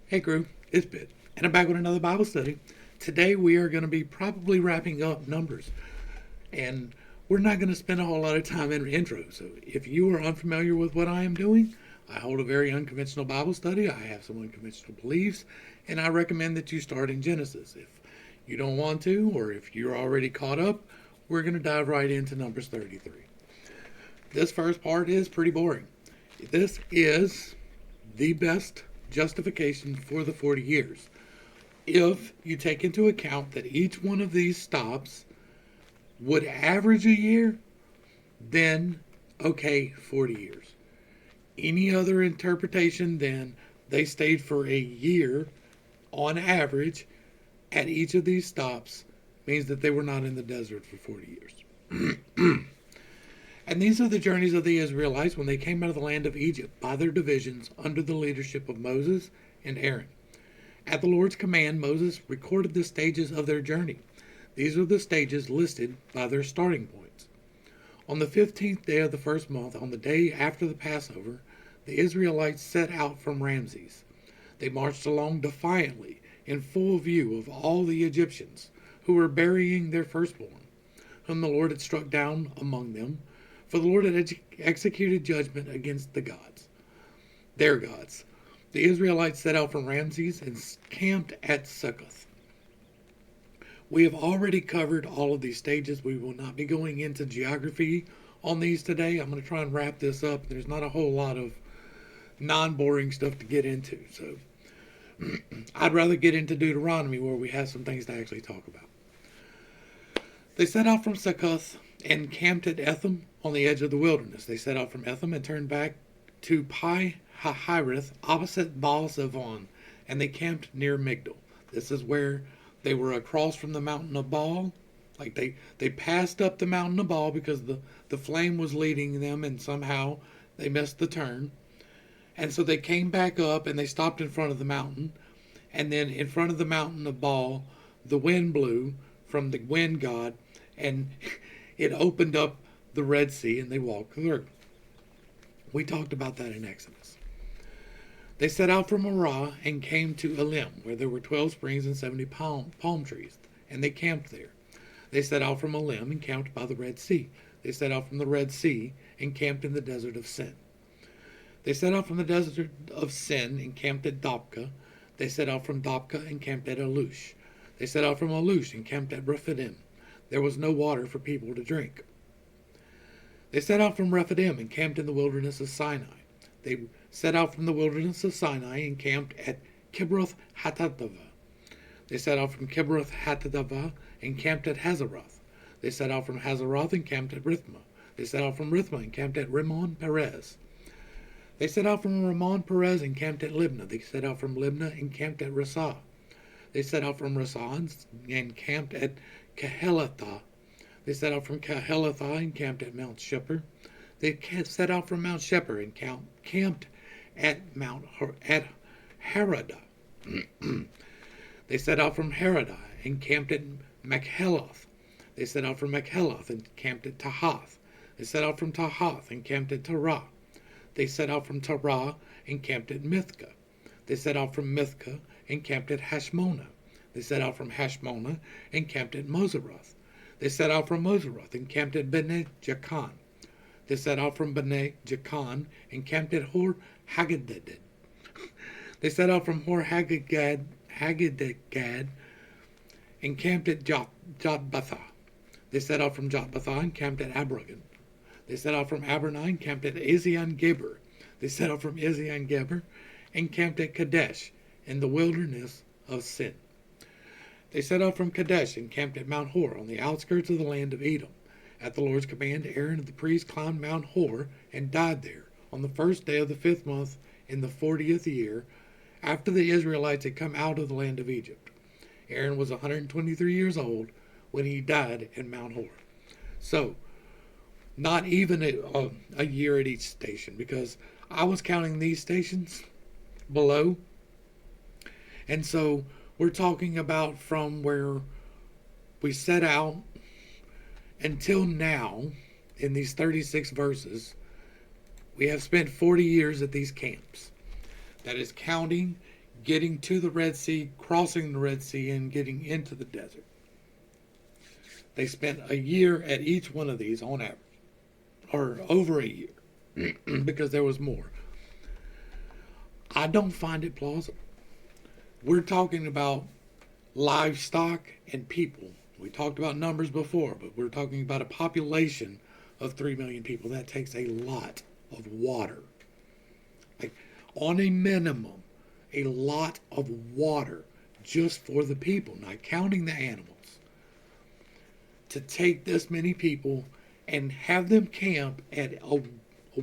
Hey crew, it's Bit, and I'm back with another Bible study. Today we are going to be probably wrapping up Numbers, and we're not going to spend a whole lot of time in intro. So if you are unfamiliar with what I am doing, I hold a very unconventional Bible study. I have some unconventional beliefs, and I recommend that you start in Genesis. If you don't want to, or if you're already caught up, we're going to dive right into Numbers 33. This first part is pretty boring. This is the best justification for the 40 years. If you take into account that each one of these stops would average a year, then okay, 40 years. Any other interpretation than they stayed for a year on average at each of these stops means that they were not in the desert for 40 years. And these are the journeys of the Israelites when they came out of the land of Egypt by their divisions under the leadership of Moses and Aaron. At the Lord's command, Moses recorded the stages of their journey. These are the stages listed by their starting points. On the 15th day of the first month, on the day after the Passover, the Israelites set out from Ramses. They marched along defiantly, in full view of all the Egyptians, who were burying their firstborn, whom the Lord had struck down among them, for the Lord had executed judgment against the gods, their gods. The Israelites set out from Ramses and camped at Succoth. We have already covered all of these stages. We will not be going into geography on these today. I'm going to try and wrap this up. There's not a whole lot of non-boring stuff to get into. So I'd rather get into Deuteronomy where we have some things to actually talk about. They set out from Succoth and camped at Etham on the edge of the wilderness. They set out from Etham and turned back to Pi Hahireth opposite Baal Zevon, and they camped near Migdal. This is where they were across from the mountain of Baal. Like they passed up the mountain of Baal because the flame was leading them, and somehow they missed the turn. And so they came back up and they stopped in front of the mountain. And then in front of the mountain of Baal, the wind blew from the wind god, and it opened up the Red Sea and they walked through. We talked about that in Exodus. They set out from Arah and came to Elim, where there were 12 springs and 70 palm trees, and they camped there. They set out from Elim and camped by the Red Sea. They set out from the Red Sea and camped in the desert of Sin. They set out from the desert of Sin and camped at Dopka. They set out from Dopka and camped at Alush. They set out from Alush and camped at Rephidim. There was no water for people to drink. They set out from Rephidim and camped in the wilderness of Sinai. They set out from the wilderness of Sinai and camped at Kibroth Hattaavah. They set out from Kibroth Hattaavah and camped at Hazeroth. They set out from Hazeroth and camped at Rithmah. They set out from Rithmah and camped at Rimmon Perez. They set out from Rimmon Perez and camped at Libnah. They set out from Libnah and camped at Rasah. They set out from Rasah and camped at Kehelatha. They set out from Kehelatha and camped at Mount Shepher. They set out from Mount Shepher and camped at Haradah. They set out from Haradah and camped at Machheloth. They set out from Machheloth and camped at Tahath. They set out from Tahath and camped at Terah. They set out from Terah and camped at Mithka. They set out from Mithka and camped at Hashmonah. They set out from Hashmonah and camped at Moseroth. They set out from Moseroth and camped at Bene Jacan. They set out from Bene Jacan and camped at Hor Haggidgad. They set out from Hor Haggidgad and camped at Jotbathah. They set out from Jotbathah and camped at Abragan. They set out from Abernah and camped at Ezion Geber. They set out from Ezion Geber and camped at Kadesh in the wilderness of Sin. They set out from Kadesh and camped at Mount Hor on the outskirts of the land of Edom. At the Lord's command, Aaron the priest climbed Mount Hor and died there on the first day of the 5th month in the 40th year after the Israelites had come out of the land of Egypt. Aaron was 123 years old when he died in Mount Hor. So, not even a year at each station, because I was counting these stations below. And so we're talking about from where we set out until now, in these 36 verses, we have spent 40 years at these camps. That is counting getting to the Red Sea, crossing the Red Sea, and getting into the desert. They spent a year at each one of these on average, or over a year, because there was more. I don't find it plausible. We're talking about livestock and people. We talked about numbers before, but we're talking about a population of 3 million people. That takes a lot of water. Like, on a minimum, a lot of water just for the people, not counting the animals. To take this many people and have them camp at a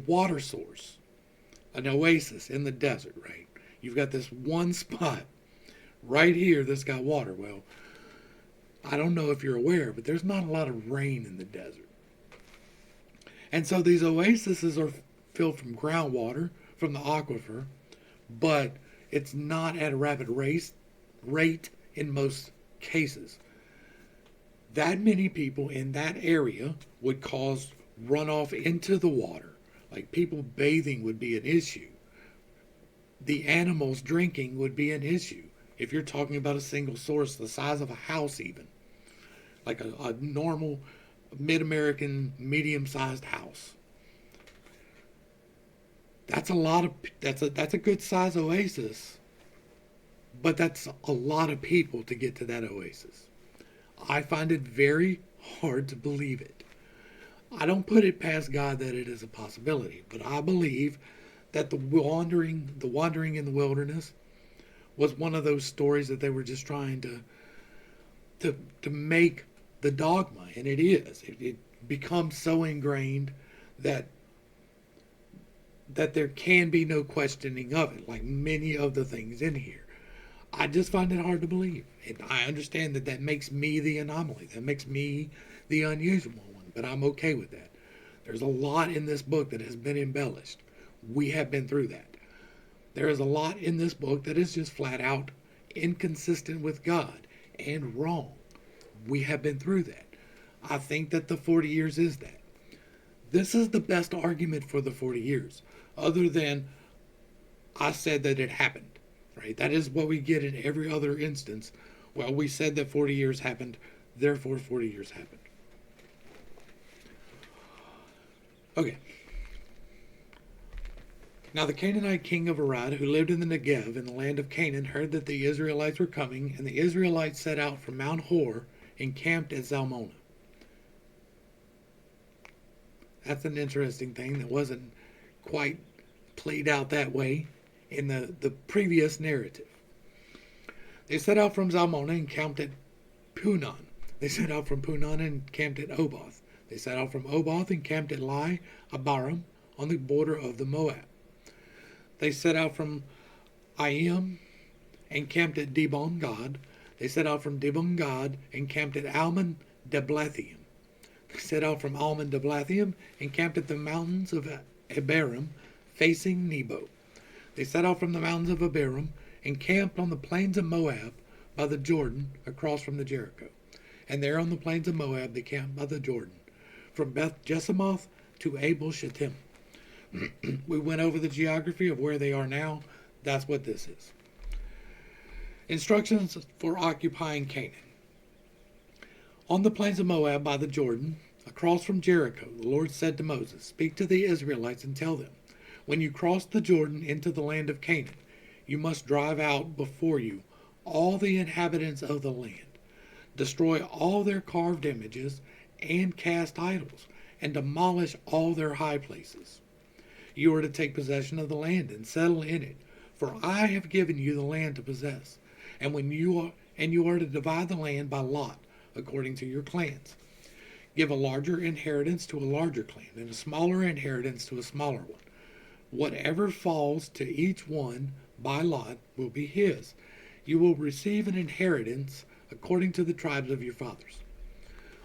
water source, an oasis in the desert, right? You've got this one spot right here that's got water. Well, I don't know if you're aware, but there's not a lot of rain in the desert. And so these oases are filled from groundwater, from the aquifer, but it's not at a rapid rate in most cases. That many people in that area would cause runoff into the water. Like, people bathing would be an issue. The animals drinking would be an issue. If you're talking about a single source the size of a house, even like a normal mid-American medium-sized house, that's a good size oasis, but that's a lot of people to get to that oasis. I find it very hard to believe it. I don't put it past God that it is a possibility, but I believe that the wandering in the wilderness was one of those stories that they were just trying to make the dogma, and it is. It becomes so ingrained that there can be no questioning of it, like many of the things in here. I just find it hard to believe. And I understand that makes me the anomaly. That makes me the unusual one. But I'm okay with that. There's a lot in this book that has been embellished. We have been through that. There is a lot in this book that is just flat out inconsistent with God and wrong. We have been through that. I think that the 40 years is that. This is the best argument for the 40 years, other than I said that it happened. Right? That is what we get in every other instance. Well, we said that 40 years happened, therefore 40 years happened. Okay. Now the Canaanite king of Arad, who lived in the Negev in the land of Canaan, heard that the Israelites were coming, and the Israelites set out from Mount Hor and camped at Zalmonah. That's an interesting thing that wasn't quite played out that way in the previous narrative. They set out from Zalmonah and camped at Punon. They set out from Punon and camped at Oboth. They set out from Oboth and camped at Lai Abarim on the border of the Moab. They set out from Aim and camped at Dibon Gad. They set out from Dibon Gad and camped at Almon Deblathium. They set out from Almon Deblathium and camped at the mountains of Abiram facing Nebo. They set out from the mountains of Abiram and camped on the plains of Moab by the Jordan across from the Jericho. And there on the plains of Moab they camped by the Jordan, from Beth Jesimoth to Abel Shittim. We went over the geography of where they are now. That's what this is. Instructions for occupying Canaan. On the plains of Moab by the Jordan, across from Jericho, the Lord said to Moses, "Speak to the Israelites and tell them, when you cross the Jordan into the land of Canaan, you must drive out before you all the inhabitants of the land, destroy all their carved images and cast idols, and demolish all their high places. You are to take possession of the land and settle in it, for I have given you the land to possess. And you are to divide the land by lot, according to your clans. Give a larger inheritance to a larger clan, and a smaller inheritance to a smaller one. Whatever falls to each one by lot will be his. You will receive an inheritance according to the tribes of your fathers.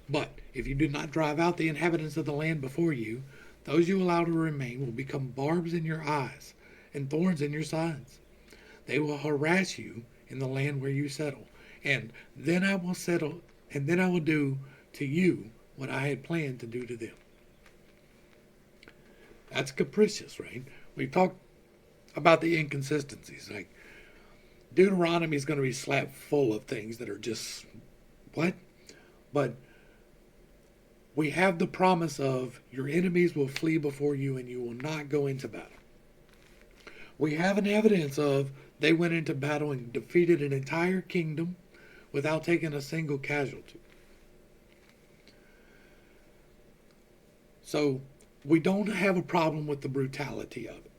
But if you do not drive out the inhabitants of the land before you, those you allow to remain will become barbs in your eyes and thorns in your sides. They will harass you in the land where you settle, and then I will do to you what I had planned to do to them." That's capricious, right? We've talked about the inconsistencies. Like, Deuteronomy is going to be slapped full of things that are just, what? But we have the promise of your enemies will flee before you and you will not go into battle. We have an evidence of they went into battle and defeated an entire kingdom without taking a single casualty. So we don't have a problem with the brutality of it,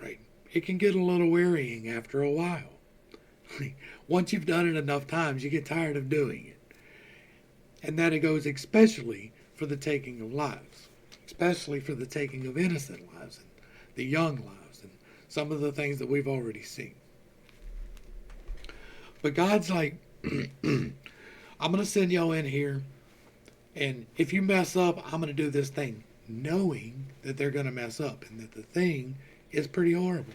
right? It can get a little wearying after a while. Once you've done it enough times, you get tired of doing it. And that it goes especially for the taking of lives, especially for the taking of innocent lives and the young lives and some of the things that we've already seen. But God's like, I'm going to send y'all in here, and if you mess up, I'm going to do this thing, knowing that they're going to mess up and that the thing is pretty horrible.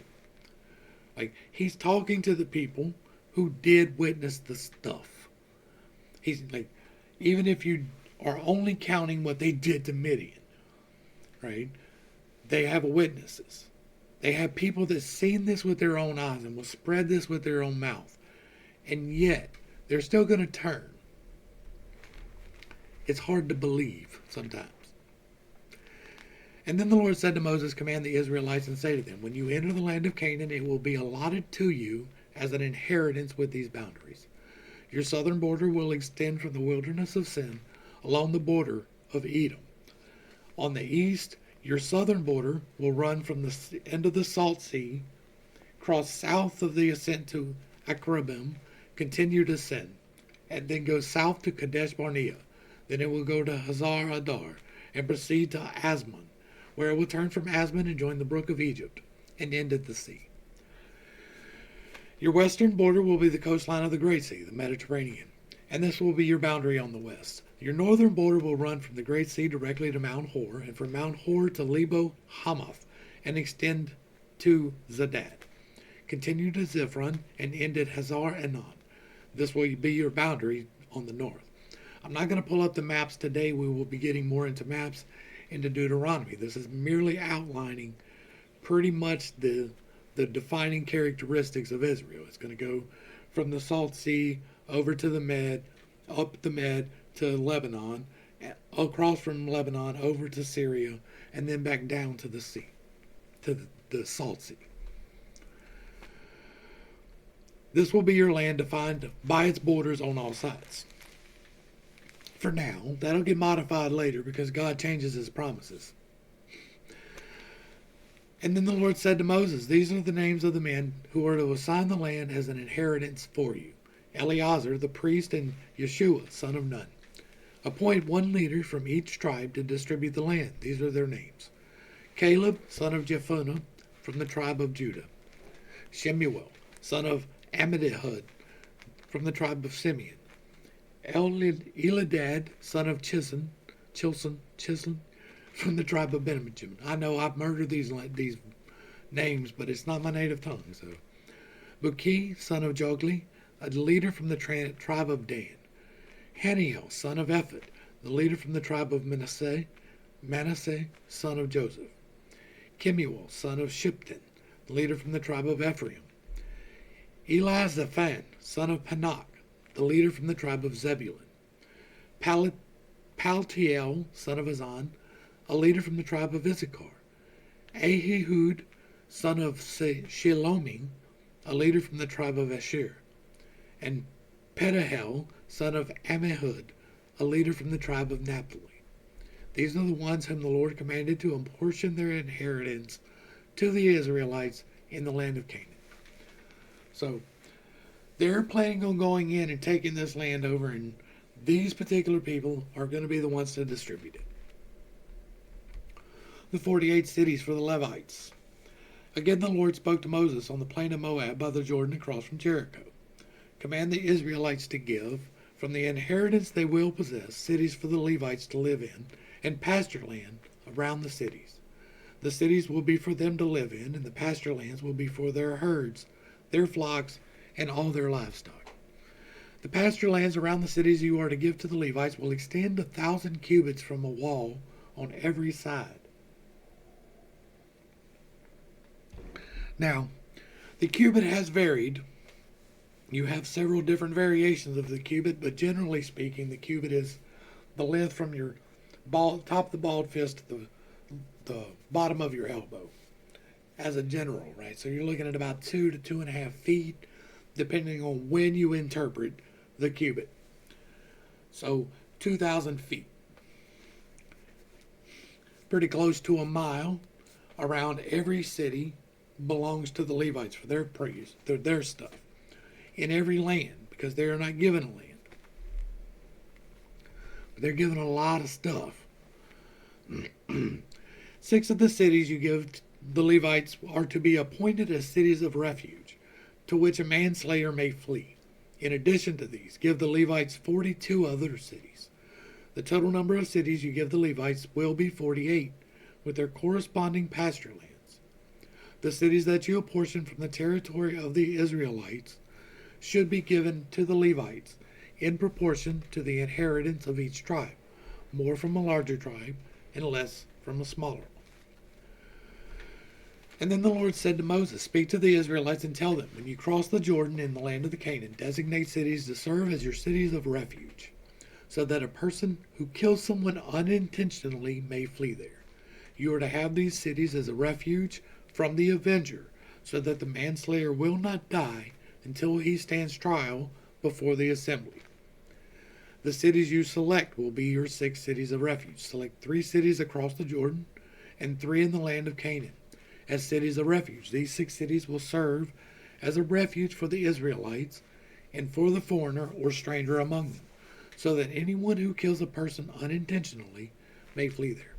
Like, he's talking to the people who did witness the stuff. He's like, even if you are only counting what they did to Midian, right? They have witnesses. They have people that seen this with their own eyes and will spread this with their own mouth. And yet, they're still going to turn. It's hard to believe sometimes. And then the Lord said to Moses, command the Israelites and say to them, when you enter the land of Canaan, it will be allotted to you as an inheritance with these boundaries. Your southern border will extend from the wilderness of Sin along the border of Edom. On the east, your southern border will run from the end of the Salt Sea, cross south of the ascent to Akrabim, continue to Sin, and then go south to Kadesh Barnea. Then it will go to Hazar Adar and proceed to Asmon, where it will turn from Asmon and join the brook of Egypt and end at the sea. Your western border will be the coastline of the Great Sea, the Mediterranean, and this will be your boundary on the west. Your northern border will run from the Great Sea directly to Mount Hor, and from Mount Hor to Lebo Hamath, and extend to Zadad. Continue to Ziphron and end at Hazar Enon. This will be your boundary on the north. I'm not going to pull up the maps today. We will be getting more into maps into Deuteronomy. This is merely outlining pretty much the defining characteristics of Israel. It's going to go from the Salt Sea over to the Med, up the Med to Lebanon, across from Lebanon over to Syria, and then back down to the sea, to the Salt Sea. This will be your land defined by its borders on all sides. For now, that'll get modified later because God changes his promises. And then the Lord said to Moses, these are the names of the men who are to assign the land as an inheritance for you. Eleazar, the priest, and Yeshua, son of Nun. Appoint one leader from each tribe to distribute the land. These are their names. Caleb, son of Jephunneh, from the tribe of Judah. Shemuel, son of Amminadab, from the tribe of Simeon. Eladad, son of Chilson, from the tribe of Benjamin. I know I've murdered these names, but it's not my native tongue. So, Buki, son of Jogli, a leader from the tribe of Dan. Haniel, son of Ephod, the leader from the tribe of Manasseh, son of Joseph. Kemuel, son of Shipton, the leader from the tribe of Ephraim. Elizaphan, son of Panak, the leader from the tribe of Zebulun. Paltiel, son of Azan, a leader from the tribe of Issachar. Ahihud, son of Shelomim, a leader from the tribe of Asher. And Pedahel, son of Ammihud, a leader from the tribe of Naphtali. These are the ones whom the Lord commanded to apportion their inheritance to the Israelites in the land of Canaan. So, they're planning on going in and taking this land over, and these particular people are going to be the ones to distribute it. The 48 cities for the Levites. Again the Lord spoke to Moses on the plain of Moab by the Jordan across from Jericho. Command the Israelites to give, from the inheritance they will possess, cities for the Levites to live in, and pasture land around the cities. The cities will be for them to live in, and the pasture lands will be for their herds, their flocks, and all their livestock. The pasture lands around the cities you are to give to the Levites will extend 1,000 cubits from a wall on every side. Now, the cubit has varied You have several different variations of the cubit, but generally speaking, the cubit is the length from your top of the bald fist to the bottom of your elbow, as a general, right? So you're looking at about 2 to 2.5 feet, depending on when you interpret the cubit. So 2,000 feet, pretty close to a mile around every city belongs to the Levites for their praise, their stuff, in every land, because they are not given a land. But they're given a lot of stuff. 6 of the cities you give the Levites are to be appointed as cities of refuge, to which a manslayer may flee. In addition to these, give the Levites 42 other cities. The total number of cities you give the Levites will be 48, with their corresponding pasture lands. The cities that you apportion from the territory of the Israelites should be given to the Levites in proportion to the inheritance of each tribe, more from a larger tribe and less from a smaller one. And then the Lord said to Moses, "Speak to the Israelites and tell them, when you cross the Jordan in the land of the Canaan, designate cities to serve as your cities of refuge, so that a person who kills someone unintentionally may flee there. You are to have these cities as a refuge from the avenger, so that the manslayer will not die until he stands trial before the assembly. The cities you select will be your 6 cities of refuge. Select 3 cities across the Jordan and 3 in the land of Canaan as cities of refuge. These 6 cities will serve as a refuge for the Israelites and for the foreigner or stranger among them, so that anyone who kills a person unintentionally may flee there.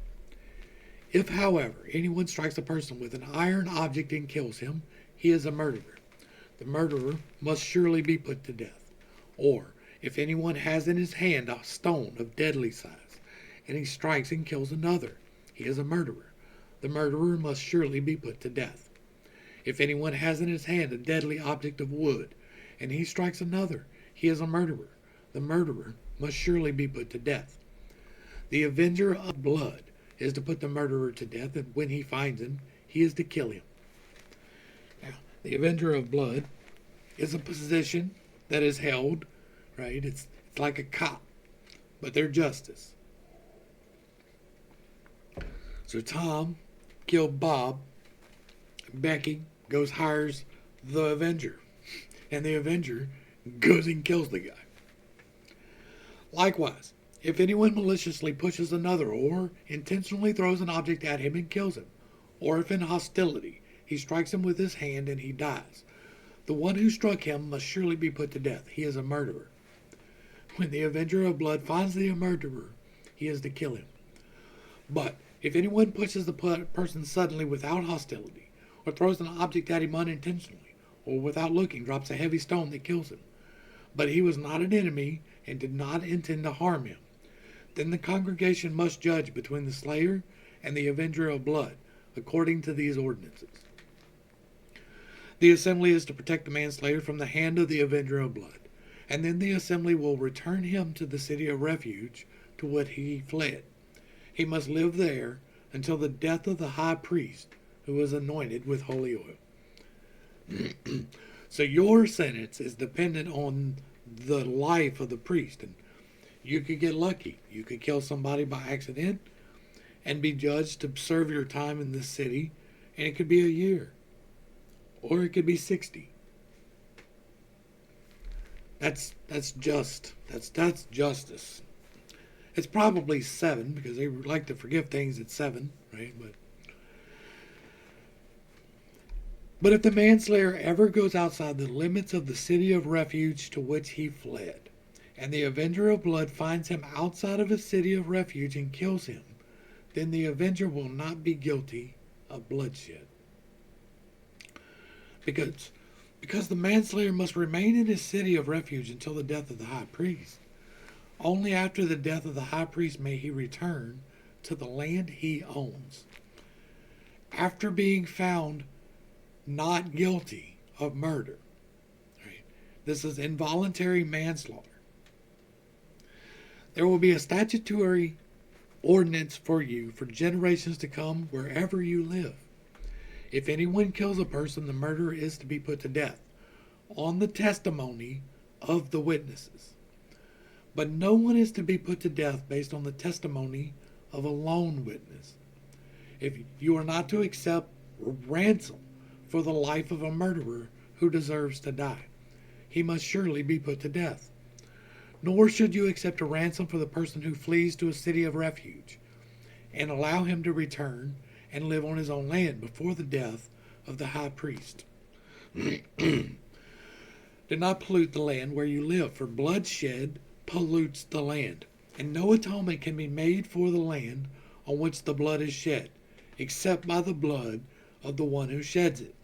If, however, anyone strikes a person with an iron object and kills him, he is a murderer. The murderer must surely be put to death. Or, if anyone has in his hand a stone of deadly size, and he strikes and kills another, he is a murderer. The murderer must surely be put to death. If anyone has in his hand a deadly object of wood, and he strikes another, he is a murderer. The murderer must surely be put to death. The avenger of blood is to put the murderer to death, and when he finds him, he is to kill him." Now, the avenger of blood is a position that is held, right? It's like a cop, but they're justice. So Tom killed Bob. Becky goes hires the avenger, and the avenger goes and kills the guy. Likewise, if anyone maliciously pushes another or intentionally throws an object at him and kills him, or if in hostility he strikes him with his hand and he dies, the one who struck him must surely be put to death. He is a murderer. When the avenger of blood finds the murderer, he is to kill him. But if anyone pushes the person suddenly without hostility, or throws an object at him unintentionally, or without looking drops a heavy stone that kills him, but he was not an enemy and did not intend to harm him, then the congregation must judge between the slayer and the avenger of blood, according to these ordinances. The assembly is to protect the manslayer from the hand of the avenger of blood, and then the assembly will return him to the city of refuge to which he fled. He must live there until the death of the high priest, who was anointed with holy oil. So your sentence is dependent on the life of the priest. And you could get lucky. You could kill somebody by accident and be judged to serve your time in this city, and it could be a year. Or it could be 60. That's justice. It's probably 7, because they like to forgive things at 7, right? But if the manslayer ever goes outside the limits of the city of refuge to which he fled, and the avenger of blood finds him outside of a city of refuge and kills him, then the avenger will not be guilty of bloodshed. Because the manslayer must remain in his city of refuge until the death of the high priest. Only after the death of the high priest may he return to the land he owns. After being found not guilty of murder. Right? This is involuntary manslaughter. There will be a statutory ordinance for you for generations to come wherever you live. If anyone kills a person, the murderer is to be put to death. on the testimony of the witnesses. But no one is to be put to death based on the testimony of a lone witness. If you are not to accept ransom for the life of a murderer who deserves to die, he must surely be put to death. Nor should you accept a ransom for the person who flees to a city of refuge and allow him to return and live on his own land before the death of the high priest. Do not pollute the land where you live, for bloodshed pollutes the land, and no atonement can be made for the land on which the blood is shed, except by the blood of the one who sheds it.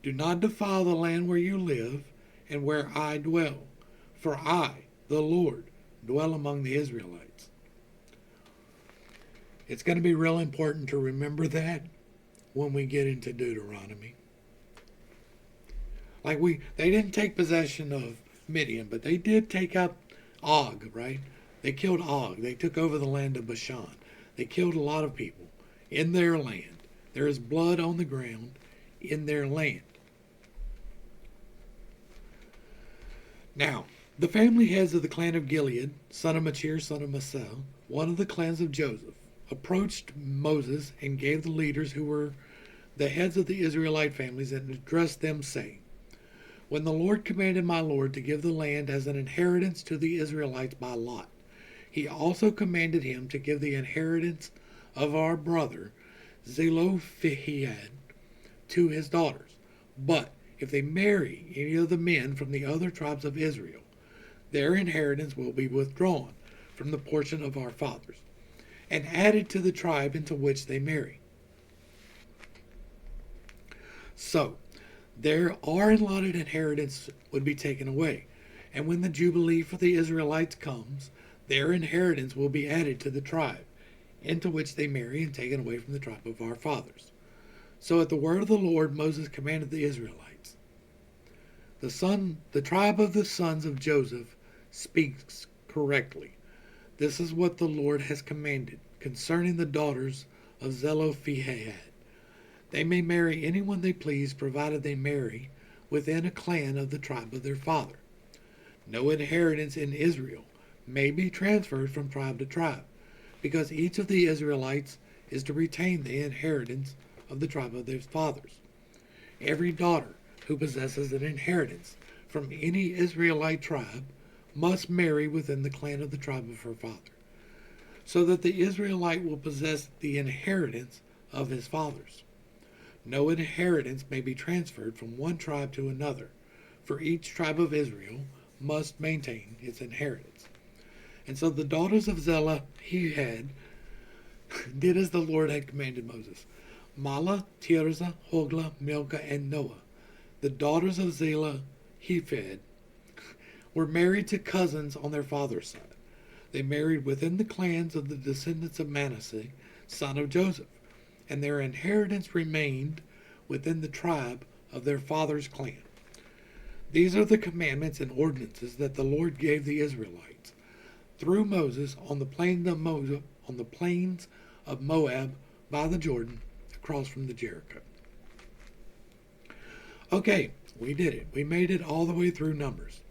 Do not defile the land where you live and where I dwell, for I, the Lord, dwell among the Israelites. It's going to be real important to remember that when we get into Deuteronomy. They didn't take possession of Midian, but they did take out Og, right? They killed Og. They took over the land of Bashan. They killed a lot of people in their land. There is blood on the ground in their land. Now, the family heads of the clan of Gilead, son of Machir, son of Masel, one of the clans of Joseph, approached Moses and gave the leaders who were the heads of the Israelite families and addressed them, saying, When the Lord commanded my Lord to give the land as an inheritance to the Israelites by lot, he also commanded him to give the inheritance of our brother Zelophehad to his daughters. But if they marry any of the men from the other tribes of Israel, their inheritance will be withdrawn from the portion of our fathers and added to the tribe into which they marry. So, their allotted inheritance would be taken away, and when the Jubilee for the Israelites comes, their inheritance will be added to the tribe into which they marry and taken away from the tribe of our fathers. So at the word of the Lord, Moses commanded the Israelites. The tribe of the sons of Joseph speaks correctly. This is what the Lord has commanded concerning the daughters of Zelophehad. They may marry anyone they please, provided they marry within a clan of the tribe of their father. No inheritance in Israel may be transferred from tribe to tribe, because each of the Israelites is to retain the inheritance of the tribe of their fathers. Every daughter who possesses an inheritance from any Israelite tribe must marry within the clan of the tribe of her father, so that the Israelite will possess the inheritance of his fathers. No inheritance may be transferred from one tribe to another, for each tribe of Israel must maintain its inheritance. And so the daughters of Zelophehad did as the Lord had commanded Moses. Mahlah, Tirzah, Hoglah, Milcah, and Noah, the daughters of Zelophehad, were married to cousins on their father's side. They married within the clans of the descendants of Manasseh, son of Joseph, and their inheritance remained within the tribe of their father's clan. These are the commandments and ordinances that the Lord gave the Israelites through Moses on the plains of Moab by the Jordan, across from the Jericho. Okay, we did it. We made it all the way through Numbers.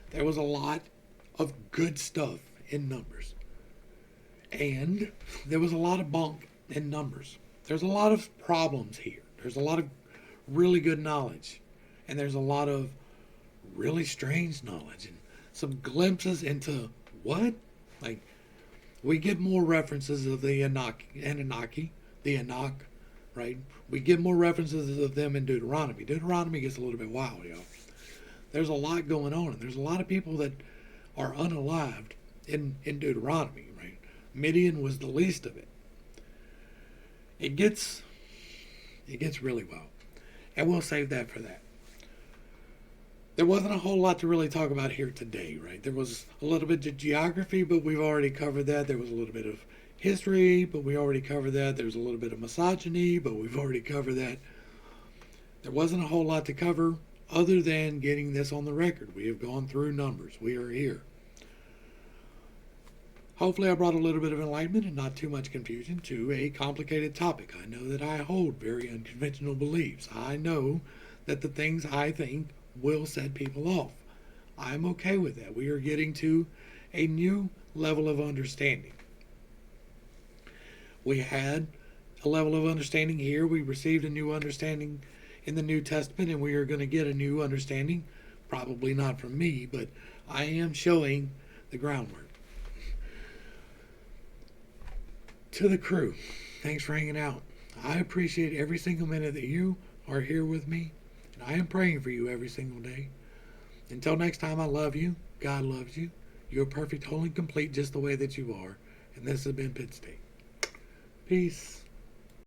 There was a lot of good stuff in Numbers, and there was a lot of bunk in Numbers. There's a lot of problems here. There's a lot of really good knowledge, and there's a lot of really strange knowledge and some glimpses into what? Like, we get more references of the Anunnaki, the Anak, right? We get more references of them in Deuteronomy. Deuteronomy gets a little bit wild, y'all. There's a lot going on, and there's a lot of people that are unalived in Deuteronomy, right? Midian was the least of it. It gets really well, and we'll save that for that. There wasn't a whole lot to really talk about here today, right? There was a little bit of geography, but we've already covered that. There was a little bit of history, but we already covered that. There's a little bit of misogyny, but we've already covered that. There wasn't a whole lot to cover other than getting this on the record. We have gone through Numbers. We are here. Hopefully I brought a little bit of enlightenment and not too much confusion to a complicated topic. I know that I hold very unconventional beliefs. I know that the things I think will set people off. I'm okay with that. We are getting to a new level of understanding. We had a level of understanding here. We received a new understanding in the New Testament, and we are going to get a new understanding. Probably not from me, but I am showing the groundwork. To the crew, thanks for hanging out. I appreciate every single minute that you are here with me, and I am praying for you every single day. Until next time, I love you. God loves you. You're perfect, whole, and complete just the way that you are. And this has been Pit State. Peace.